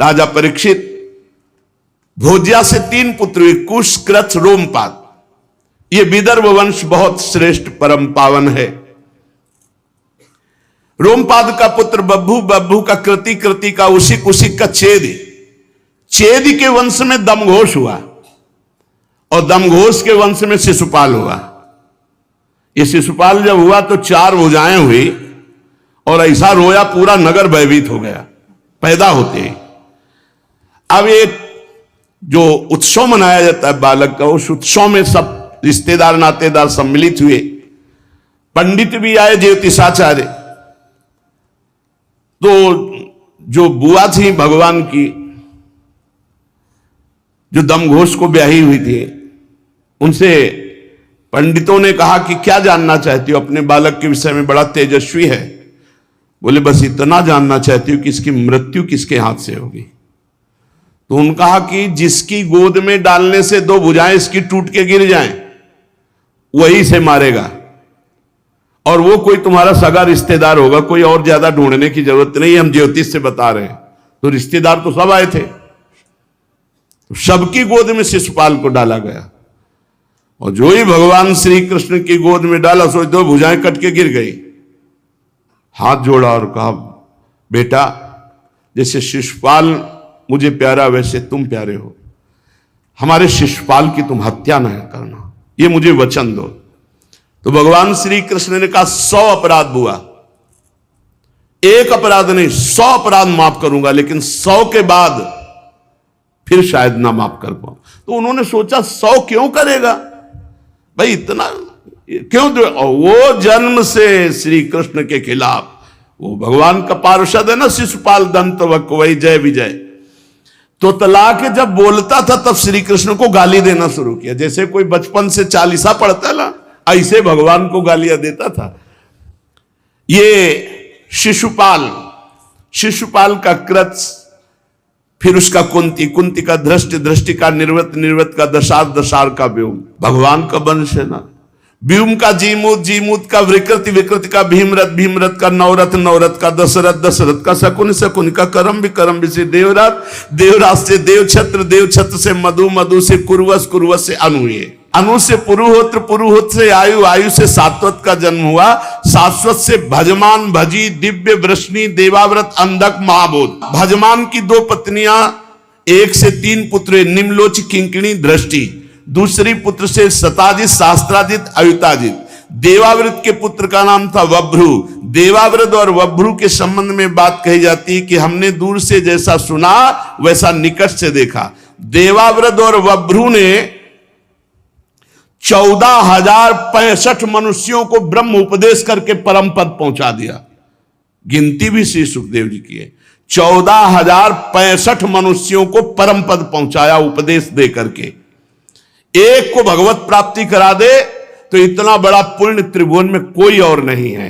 राजा परीक्षित, भोज्या से 3 पुत्र हुए, कुश, कृच्छ, रोमपाद। ये विदर्भ वंश बहुत श्रेष्ठ परम पावन है। रोमपाद का पुत्र बब्बू, बब्बू का कृति, कृति का उसिक, उसिक का चेदी। चेदी के वंश में दमघोष हुआ और दमघोष के वंश में शिशुपाल हुआ। ये शिशुपाल जब हुआ तो 4 भुजाएं हुई और ऐसा रोया पूरा नगर भयभीत हो गया पैदा होते ही। अब एक जो उत्सव मनाया जाता है बालक का, उस उत्सव में सब रिश्तेदार नातेदार सम्मिलित हुए, पंडित भी आए, ज्योतिषाचार्य। तो जो बुआ थी भगवान की, जो दमघोष को ब्याही हुई थी, उनसे पंडितों ने कहा कि क्या जानना चाहती हो अपने बालक के विषय में, बड़ा तेजस्वी है। बोले बस इतना जानना चाहती हूं कि इसकी मृत्यु किसके हाथ से होगी। तो उन्होंने कहा कि जिसकी गोद में डालने से 2 भुजाएं इसकी टूट के गिर जाएं, वही से मारेगा, और वो कोई तुम्हारा सगा रिश्तेदार होगा, कोई और ज्यादा ढूंढने की जरूरत नहीं, हम ज्योतिष से बता रहे हैं। तो रिश्तेदार तो सब आए थे, तो सबकी गोद में शिशुपाल को डाला गया, और जो ही भगवान श्री कृष्ण की गोद में डाला सो 2 भुजाएं कट के गिर गई। हाथ जोड़ा और कहा, बेटा जैसे शिशुपाल मुझे प्यारा वैसे तुम प्यारे हो, हमारे शिशुपाल की तुम हत्या न करना, ये मुझे वचन दो। तो भगवान श्री कृष्ण ने कहा 100 अपराध बुआ, 1 अपराध नहीं 100 अपराध माफ करूंगा, लेकिन 100 के बाद फिर शायद ना माफ कर पाऊं। तो उन्होंने सोचा 100 क्यों करेगा भाई, इतना क्यों? वो जन्म से श्री कृष्ण के खिलाफ, वो भगवान का पार्षद है ना शिशुपाल, दंत वक वही जय विजय। तो तला के जब बोलता था तब श्री कृष्ण को गाली देना शुरू किया, जैसे कोई बचपन से चालीसा पढ़ता ना, ऐसे भगवान को गालियां देता था। ये शिशुपाल, शिशुपाल का कृच्छ, फिर उसका कुंती, कुंती का दृष्टि, दृष्टि का निर्वत, निर्वत का दशार, दशार का व्योम, भगवान का वंश है ना। व्योम का जीमूत, जीमूत का विकृति, विकृति का भीमरथ, भीमरथ का नवरथ, नवरथ का दशरथ, दशरथ का शकुन, शकुन का करम, करम से देवराज, देवराज से देवछत्र, देवछत्र से मधु, मधु से कुरुवस, कुरुवस से अनु, अनु से पुरुहोत्र, पुरुहोत्र से आयु, आयु से सात्वत का जन्म हुआ, सात्वत से भजमान, भजी, दिव्य वृष्णि, देवाव्रत, अंधक, महाबोध। भजमान की 2 पत्नियां, 1 से 3 पुत्र, निम्लोच, किंकिणी, दृष्टि। दूसरी पुत्र से सताजित, शास्त्राजित, अयुताजित। देवाव्रत के पुत्र का नाम था वभ्रु। देवाव्रत और वभ्रु के संबंध में बात कही जाती है कि हमने दूर से जैसा सुना वैसा निकट से देखा। देवाव्रत और वभ्रु ने 14,065 मनुष्यों को ब्रह्म उपदेश करके परम पद पहुंचा दिया। गिनती भी श्री सुखदेव जी की है। 14,065 मनुष्यों को परम पद पहुंचाया उपदेश दे करके। एक को भगवत प्राप्ति करा दे तो इतना बड़ा पुण्य त्रिभुवन में कोई और नहीं है।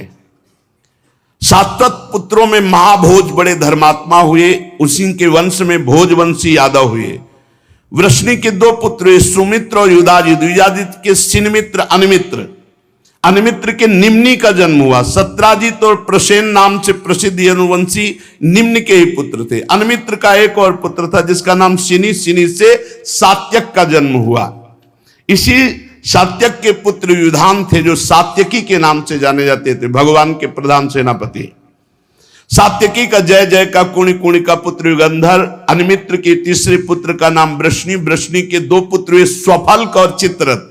सात्वत पुत्रों में महाभोज बड़े धर्मात्मा हुए, उसी के वंश में भोजवंशी यादव हुए। वृष्णि के 2 पुत्र सुमित्र और युधाजित, युधाजित के सिनमित्र, अनमित्र, अनमित्र के निम्नि का जन्म हुआ। सत्राजित और प्रसेन नाम से प्रसिद्ध यनुवंशी निम्न के ही पुत्र थे। अनमित्र का एक और पुत्र था जिसका नाम सिनी, सिनी से सात्यक का जन्म हुआ। इसी सात्यक के पुत्र युधान थे जो सात्यकी के नाम से जाने जाते थे, भगवान के प्रधान सेनापति। सात्यकी का जय जय का, कुणी, कुणी का पुत्र युगंधर। अनमित्र के तीसरे पुत्र का नाम वृष्णि, वृष्णि के 2 पुत्र हुए स्वफल्क और चित्ररथ।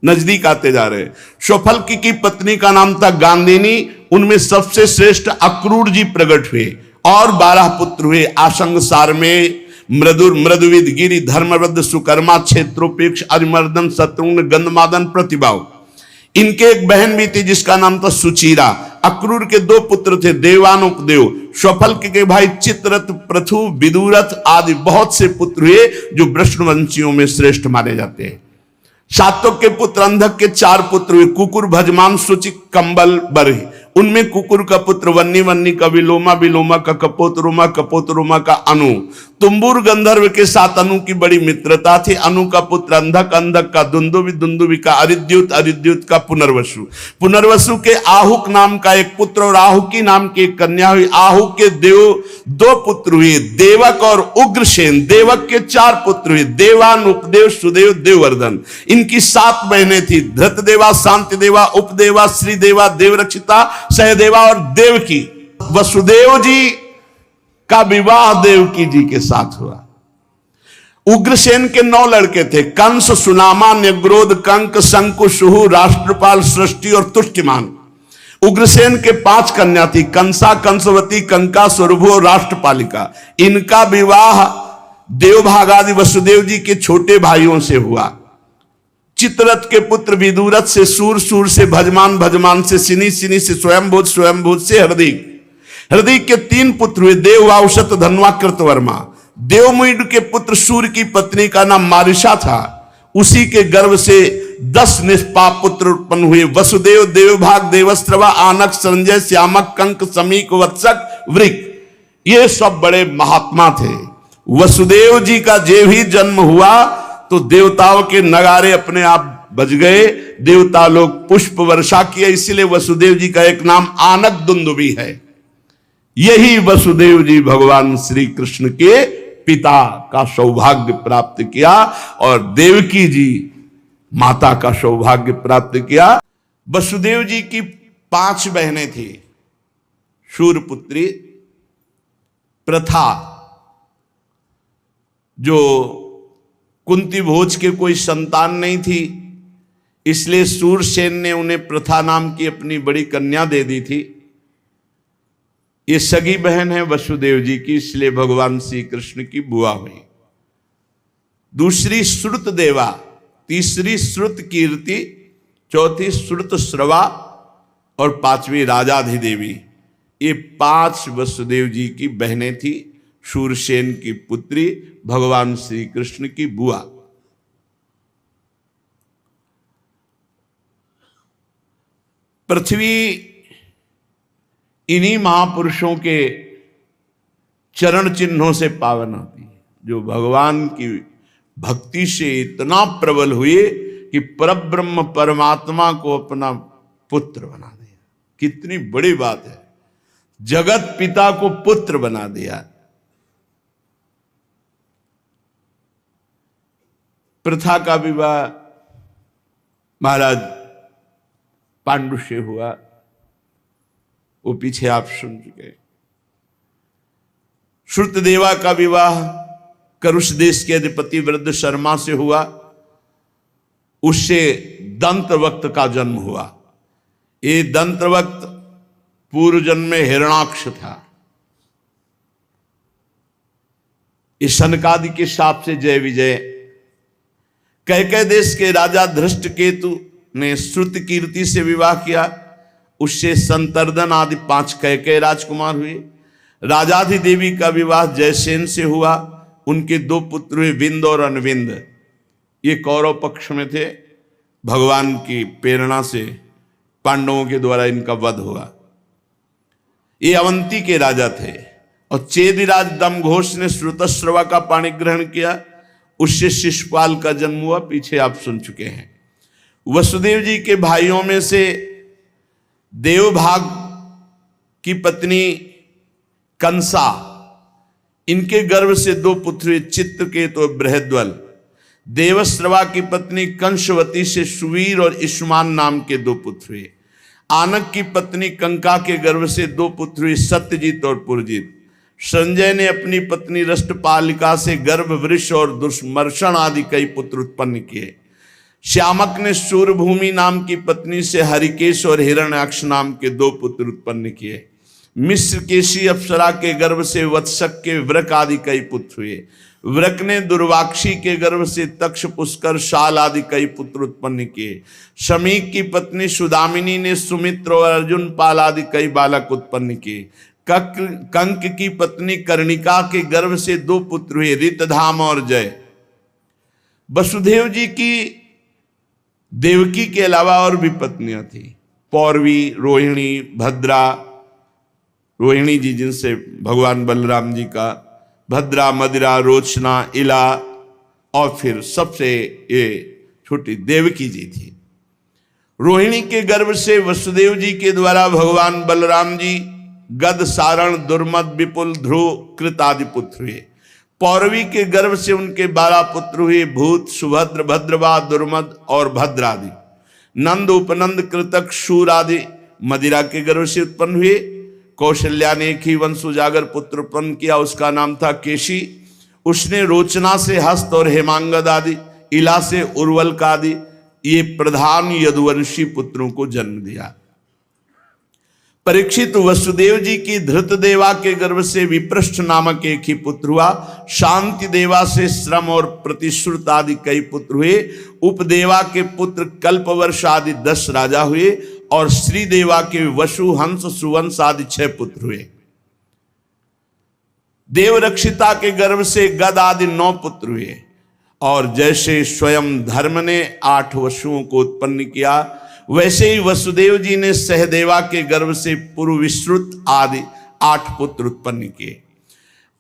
नजदीक आते जा रहे। स्वफल्क की पत्नी का नाम था गांधिनी, उनमें सबसे श्रेष्ठ अक्रूर जी प्रकट हुए। और 12 पुत्र हुए, आशंगसार में मृदुर, मृदुविद, गिरि, धर्मवृद्ध, सुकर्मा, क्षेत्रोपेक्ष, अरिमर्दन, शत्रुघ्न, गंधमादन, प्रतिभाव। इनके एक बहन भी थी जिसका नाम था सुचीरा। अक्रूर के 2 पुत्र थे, देवानुपदेव। स्वफल्क के भाई चित्ररथ, पृथु, विदुरथ आदि बहुत से पुत्र हुए जो वृषणवंशियों में श्रेष्ठ माने जाते हैं। सात्वक के पुत्र अंधक के 4 पुत्र हुए, कुकुर, भजमान, सुचिक, कंबल, बरहि। उनमें कुकुर का पुत्र वन्नी, वन्नी का विलोमा, विलोमा का कपोत, रोमा, कपोत, रोमा का अनु। तुम्बुर गंधर्व के साथ अनु की बड़ी मित्रता थी। अनु का पुत्र अंधक, अंधक का दुंदुभि, दुंदुभि का अरिद्युत, अरिद्युत का पुनर्वसु, पुनर्वसु के आहुक नाम का एक पुत्र और आहुकी नाम की एक कन्या हुई। आहुक के दो पुत्र हुए, देवक और उग्रसेन। देवक के 4 पुत्र हुए, देवान, उपदेव, सुदेव, देववर्धन। इनकी 7 बहनें थी, धृतदेवा, शांतिदेवा, उपदेवा, श्रीदेवा, देवरक्षिता, सहदेवा और देवकी। वसुदेव जी का विवाह देवकी जी के साथ हुआ। उग्रसेन के 9 लड़के थे, कंस, सुनामा, न्यग्रोध, कंक, शंकु, सुहु, राष्ट्रपाल, सृष्टि और तुष्टिमान। उग्रसेन के 5 कन्या थी, कंसा, कंसवती, कंका, स्वरूभु और राष्ट्रपालिका। इनका विवाह देवभागादि वसुदेव जी के छोटे भाइयों से हुआ। चित्ररथ के पुत्र विदुरथ से सूर, सूर से भजमान, भजमान से सिनी, सिनी से स्वयंभूत, स्वयंभूत से हृदय। हृदय के 3 पुत्र हुए, देव, वाउशत, धनवा, कृतवर्मा। देवमुइड के पुत्र सूर्य की पत्नी का नाम मारिशा था, उसी के गर्भ से 10 निष्पाप पुत्र उत्पन्न हुए, वसुदेव, देवभाग, देवस्त्रवा, आनक, संजय, श्यामक, कंक, समीक, वत्सक, वृक। ये सब बड़े महात्मा थे। वसुदेव जी का जब ही जन्म हुआ तो देवताओं के नगारे अपने आप बज गए, देवता लोग पुष्प वर्षा किए। इसलिए वसुदेव जी का एक नाम आनक दुंदुभि है। यही वसुदेव जी भगवान श्री कृष्ण के पिता का सौभाग्य प्राप्त किया और देवकी जी माता का सौभाग्य प्राप्त किया। वसुदेव जी की 5 बहनें थी। शूरपुत्री, प्रथा, जो कुंती भोज के कोई संतान नहीं थी, इसलिए सूरसेन ने उन्हें प्रथा नाम की अपनी बड़ी कन्या दे दी थी। ये सगी बहन है वसुदेव जी की, इसलिए भगवान श्री कृष्ण की बुआ हुई। दूसरी श्रुत देवा, तीसरी श्रुत कीर्ति, चौथी श्रुत श्रवा और 5वीं राजाधिदेवी। ये 5 वसुदेव जी की बहनें थी, शूरसेन की पुत्री, भगवान श्री कृष्ण की बुआ। पृथ्वी इन्हीं महापुरुषों के चरण चिन्हों से पावन होती है, जो भगवान की भक्ति से इतना प्रबल हुए कि परब्रह्म परमात्मा को अपना पुत्र बना दिया। कितनी बड़ी बात है, जगत पिता को पुत्र बना दिया। प्रथा का विवाह महाराज पांडु से हुआ, वो पीछे आप सुन चुके। श्रुतदेवा का विवाह करुष देश के अधिपति वृद्ध शर्मा से हुआ, उससे दंतवक्त का जन्म हुआ। ये दंतवक्त पूर्व जन्म में हिरणाक्ष था। इस सनकादि के शाप से जय विजय। कैकेय देश के राजा धृष्टकेतु ने श्रुत कीर्ति से विवाह किया, उससे संतर्दन आदि 5 कैकेय राजकुमार हुए। राजाधिदेवी का विवाह जयसेन से हुआ, उनके 2 पुत्र हुए, विंद और अनविंद। ये कौरव पक्ष में थे, भगवान की प्रेरणा से पांडवों के द्वारा इनका वध हुआ। ये अवंती के राजा थे। और चेदिराज दमघोष ने श्रुतश्रवा का पाणी ग्रहण किया, उससे शिशुपाल का जन्म हुआ, पीछे आप सुन चुके हैं। वसुदेव जी के भाइयों में से देवभाग की पत्नी कंसा, इनके गर्भ से 2 पुत्र, चित्रकेतु और बृहद्वल। देवश्रवा की पत्नी कंसवती से सुवीर और इष्मान नाम के 2 पुत्र हुए। आनक की पत्नी कंका के गर्भ से 2 पुत्र हुए, सत्यजीत और पुरजीत। संजय ने अपनी पत्नी रष्टपालिका से गर्भवृष और दुष्मर्षण आदि कई पुत्र उत्पन्न किए। श्यामक ने सूर्यभूमि नाम की पत्नी से हरिकेश और हिरण्याक्ष नाम के 2 पुत्र उत्पन्न किए। मिस्र केशी अप्सरा के गर्भ से वत्सक के व्रक आदि कई पुत्र हुए। व्रक ने दुर्वाक्षी के गर्भ से तक्ष, पुष्कर, शाल आदि कई पुत्र उत्पन्न किए। शमीक की पत्नी सुदामिनी ने सुमित्र और अर्जुन, पाल आदि कई बालक उत्पन्न किए। कंक की पत्नी कर्णिका के गर्भ से 2 पुत्र हुए, रितधाम और जय। वसुदेव जी की देवकी के अलावा और भी पत्नियां थी, पौरवी, रोहिणी, भद्रा। रोहिणी जी जिनसे भगवान बलराम जी का भद्रा, मदिरा, रोचना, इला और फिर सबसे ये छोटी देवकी जी थी। रोहिणी के गर्भ से वसुदेव जी के द्वारा भगवान बलराम जी गद, सारण, दुर्मद, विपुल, ध्रुव, कृत आदि पुत्र हुए। पौरवी के गर्भ से उनके 12 पुत्र हुए, भूत, सुभद्र, भद्रवा, दुर्मद और भद्र आदि। नंद, उपनंद, कृतक, शूर आदि मदिरा के गर्भ से उत्पन्न हुए। कौशल्या ने एक ही वंश उजागर पुत्र उत्पन्न किया, उसका नाम था केशी। उसने रोचना से हस्त और हेमांगद आदि, इला से उर्वल्क आदि ये प्रधान यदुवंशी पुत्रों को जन्म दिया। परीक्षित वसुदेव जी की धृत देवा के गर्भ से विप्रष्ट नामक एक ही पुत्र हुआ। शांति देवा से श्रम और प्रतिश्रुत आदि कई पुत्र हुए। उपदेवा के पुत्र कल्पवर्ष आदि 10 राजा हुए और श्री देवा के वसु, हंस, सुवंश आदि 6 पुत्र हुए। देवरक्षिता के गर्भ से गद आदि 9 पुत्र हुए। और जैसे स्वयं धर्म ने 8 वसुओं को उत्पन्न किया, वैसे ही वसुदेव जी ने सहदेवा के गर्भ से पुरुविश्रुत आदि 8 पुत्र उत्पन्न किए।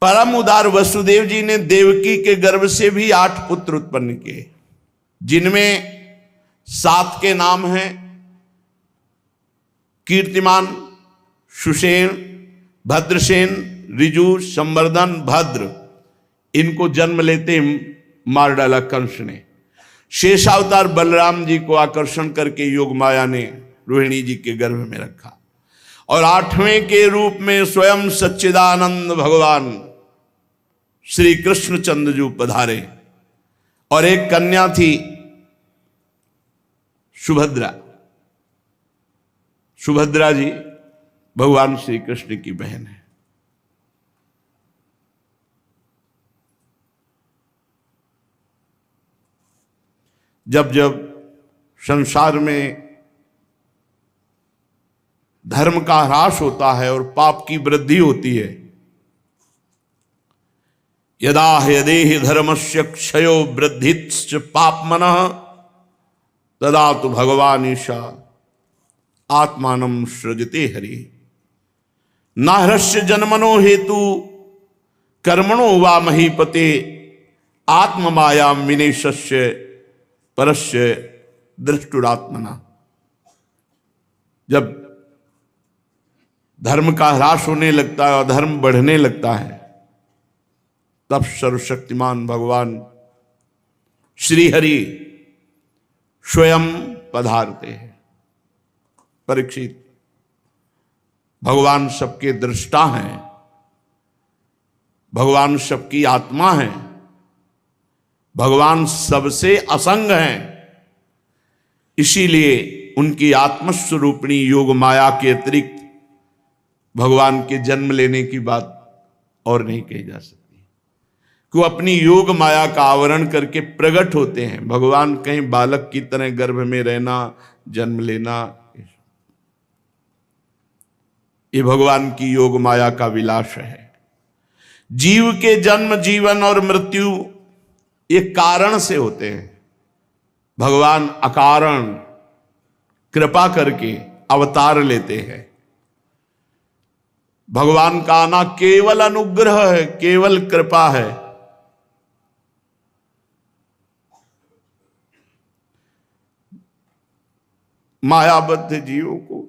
परम उदार वसुदेव जी ने देवकी के गर्भ से भी 8 पुत्र उत्पन्न किए, जिनमें 7 के नाम हैं कीर्तिमान, सुषेण, भद्रसेन, ऋजु, संवर्धन, भद्र। इनको जन्म लेते मार डाला कंस ने। शेषावतार बलराम जी को आकर्षण करके योग माया ने रोहिणी जी के गर्भ में रखा। और 8वें के रूप में स्वयं सच्चिदानंद भगवान श्री कृष्णचंद्र जी पधारे। और एक कन्या थी सुभद्रा। सुभद्रा जी भगवान श्री कृष्ण की बहन है। जब जब संसार में धर्म का ह्रास होता है और पाप की वृद्धि होती है, यदा यदेहि धर्मस्य क्षयो वृद्धिश्च पापमनः तदा तो भगवान ईशा आत्मानं सृजते हरि। नाहृष्य जन्मनो हेतु कर्मणो वा महीपते आत्ममाया विनेशस्य परस्य दृष्टुरात्मना। जब धर्म का ह्रास होने लगता है और धर्म बढ़ने लगता है, तब सर्वशक्तिमान भगवान श्री हरि स्वयं पधारते हैं। परीक्षित, भगवान सबके दृष्टा हैं, भगवान सबकी आत्मा है, भगवान सबसे असंग हैं। इसीलिए उनकी आत्मस्वरूपिणी योग माया के अतिरिक्त भगवान के जन्म लेने की बात और नहीं कही जा सकती। कि वो अपनी योग माया का आवरण करके प्रकट होते हैं। भगवान कहीं बालक की तरह गर्भ में रहना, जन्म लेना, ये भगवान की योग माया का विलास है। जीव के जन्म, जीवन और मृत्यु ये कारण से होते हैं। भगवान अकारण कृपा करके अवतार लेते हैं। भगवान का आना केवल अनुग्रह है, केवल कृपा है। मायाबद्ध जीवों को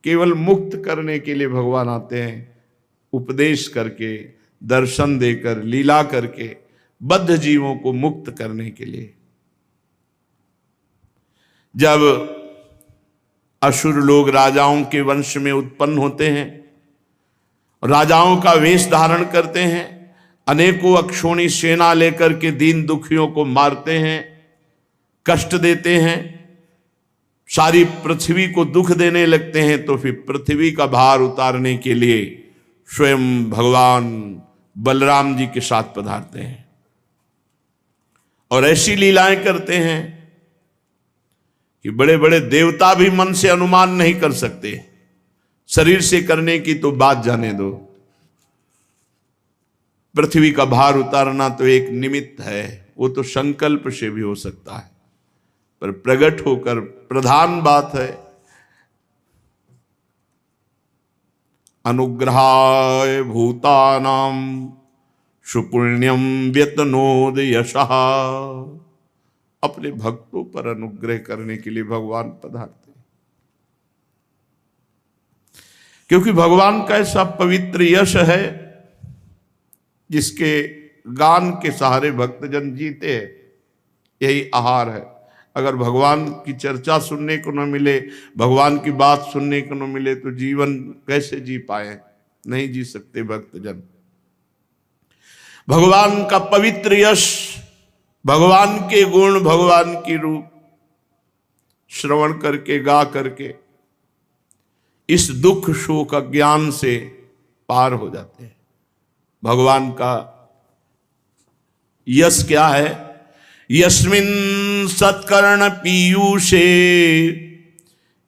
केवल मुक्त करने के लिए भगवान आते हैं, उपदेश करके, दर्शन देकर, लीला करके बद्ध जीवों को मुक्त करने के लिए। जब असुर लोग राजाओं के वंश में उत्पन्न होते हैं, राजाओं का वेश धारण करते हैं, अनेकों अक्षोणी सेना लेकर के दीन दुखियों को मारते हैं, कष्ट देते हैं, सारी पृथ्वी को दुख देने लगते हैं, तो फिर पृथ्वी का भार उतारने के लिए स्वयं भगवान बलराम जी के साथ पधारते हैं और ऐसी लीलाएं करते हैं कि बड़े बड़े देवता भी मन से अनुमान नहीं कर सकते। शरीर से करने की तो बात जाने दो। पृथ्वी का भार उतारना तो एक निमित्त है, वो तो संकल्प से भी हो सकता है, पर प्रकट होकर प्रधान बात है अनुग्रहाय भूतानां सुपुण्यम व्यतनोद यशः। अपने भक्तों पर अनुग्रह करने के लिए भगवान पधारते हैं, क्योंकि भगवान का ऐसा पवित्र यश है जिसके गान के सहारे भक्तजन जीते हैं। यही आहार है। अगर भगवान की चर्चा सुनने को न मिले, भगवान की बात सुनने को न मिले, तो जीवन कैसे जी पाए? नहीं जी सकते भक्तजन। भगवान का पवित्र यश, भगवान के गुण, भगवान की रूप श्रवण करके, गा करके इस दुख शोक अज्ञान से पार हो जाते हैं। भगवान का यश क्या है? यस्मिन् सत्कर्ण पीयूषे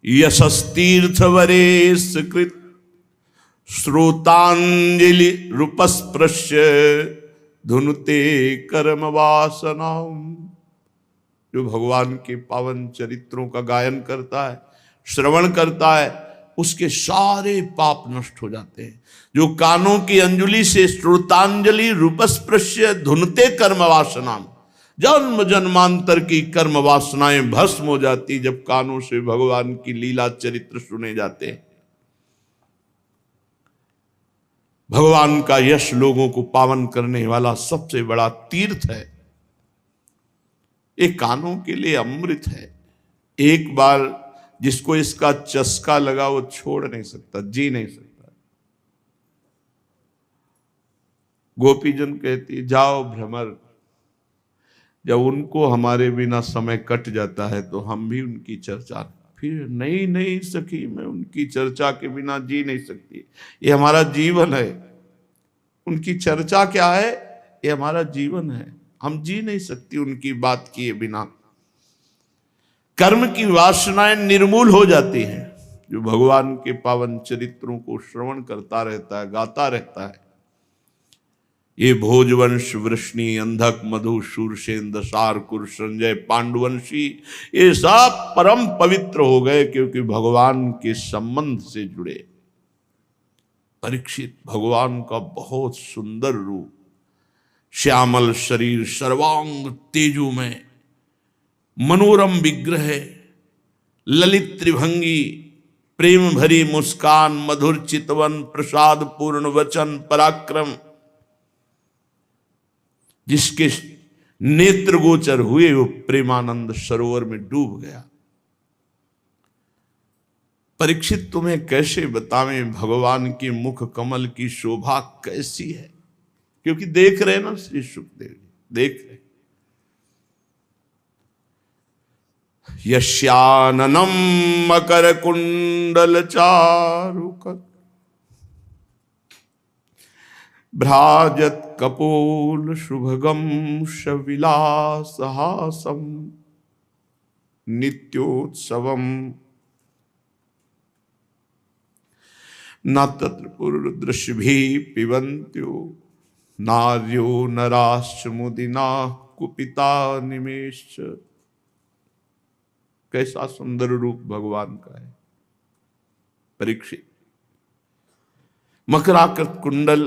यशस्तीर्थ वरेश कृत श्रोतांजलि रूपस्पृश्य धुनुते कर्म वासनाम। जो भगवान के पावन चरित्रों का गायन करता है, श्रवण करता है, उसके सारे पाप नष्ट हो जाते हैं। जो कानों की अंजलि से श्रोतांजलि रूपस्पृश्य धुनते कर्म वासनाम, जन्म जन्मांतर की कर्म वासनाएं भस्म हो जाती जब कानों से भगवान की लीला चरित्र सुने जाते हैं। भगवान का यश लोगों को पावन करने वाला सबसे बड़ा तीर्थ है। ये कानों के लिए अमृत है। एक बार जिसको इसका चस्का लगा वो छोड़ नहीं सकता, जी नहीं सकता। गोपीजन कहती जाओ भ्रमर, जब उनको हमारे बिना समय कट जाता है तो हम भी उनकी चर्चा, फिर नहीं सखी, मैं उनकी चर्चा के बिना जी नहीं सकती। ये हमारा जीवन है। उनकी चर्चा क्या है? ये हमारा जीवन है। हम जी नहीं सकती उनकी बात किए बिना। कर्म की वासनाएं निर्मूल हो जाती हैं जो भगवान के पावन चरित्रों को श्रवण करता रहता है, गाता रहता है। ये भोजवंश, वृष्णि, अंधक, मधु, शूरसेन, दशार, कुर, संजय, पांडुवंशी, ये सब परम पवित्र हो गए क्योंकि भगवान के संबंध से जुड़े। परीक्षित भगवान का बहुत सुंदर रूप, श्यामल शरीर, सर्वांग तेजोमय, मनोरम विग्रह, ललित त्रिभंगी, प्रेम भरी मुस्कान, मधुर चितवन, प्रसाद पूर्ण वचन, पराक्रम, जिसके नेत्र गोचर हुए वो प्रेमानंद सरोवर में डूब गया। परीक्षित तुम्हें कैसे बतावें भगवान के मुख कमल की शोभा कैसी है? क्योंकि देख रहे ना श्री सुखदेव जी, देख रहे। यस्याननम मकर कुंडल चारुकट भ्राजत कपोल शुभगम शविलासहासम नित्योत्सवम न तत्र पुरुदृश्य भी पिबन्त्यो नार्यो नराश्च मुदिना कुपिता निमेश। कैसा सुंदर रूप भगवान का है। परीक्षित, मकराकृत कुंडल,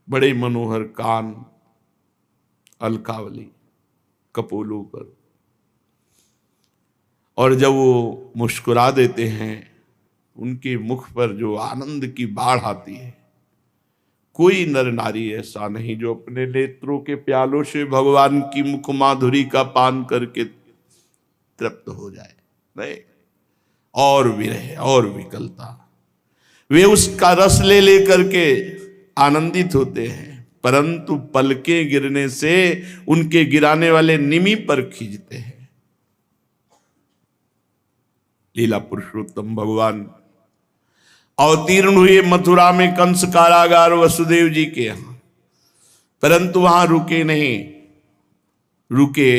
बड़े मनोहर कान, अलकावली कपोलों पर, और जब वो मुस्कुरा देते हैं उनके मुख पर जो आनंद की बाढ़ आती है। कोई नर नारी ऐसा नहीं जो अपने नेत्रों के प्यालों से भगवान की मुख माधुरी का पान करके तृप्त हो जाए। नहीं, और विरह और विकलता, वे उसका रस ले लेकर के आनंदित होते हैं, परंतु पलके गिरने से उनके गिराने वाले निमि पर खींचते हैं। लीला पुरुषोत्तम भगवान अवतीर्ण हुए मथुरा में कंस कारागार वसुदेव जी के यहां, परंतु वहां रुके नहीं, रुके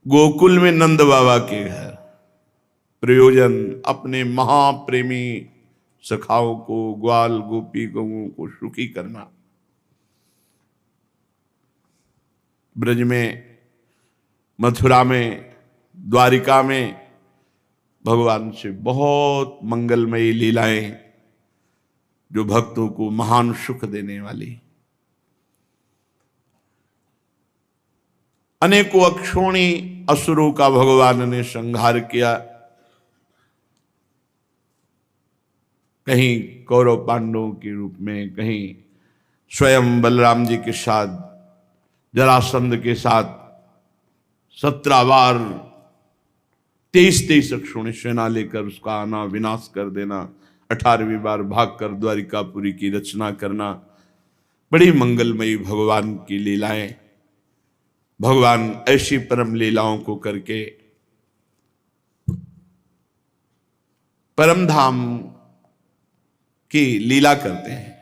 गोकुल में नंद बाबा के घर। प्रयोजन अपने महाप्रेमी सखाओं को, ग्वाल गोपी गौओं को सुखी करना। ब्रज में, मथुरा में, द्वारिका में भगवान से बहुत मंगलमयी लीलाएं जो भक्तों को महान सुख देने वाली। अनेकों अक्षोणी असुरों का भगवान ने संहार किया। कहीं कौरव पांडवों के रूप में, कहीं स्वयं बलराम जी के साथ, जरासंध के साथ 17 बार 23 अक्षोणी सेना लेकर उसका आना, विनाश कर देना, 18वीं बार भागकर द्वारिकापुरी की रचना करना। बड़ी मंगलमयी भगवान की लीलाएं। भगवान ऐसी परम लीलाओं को करके परम धाम की लीला करते हैं।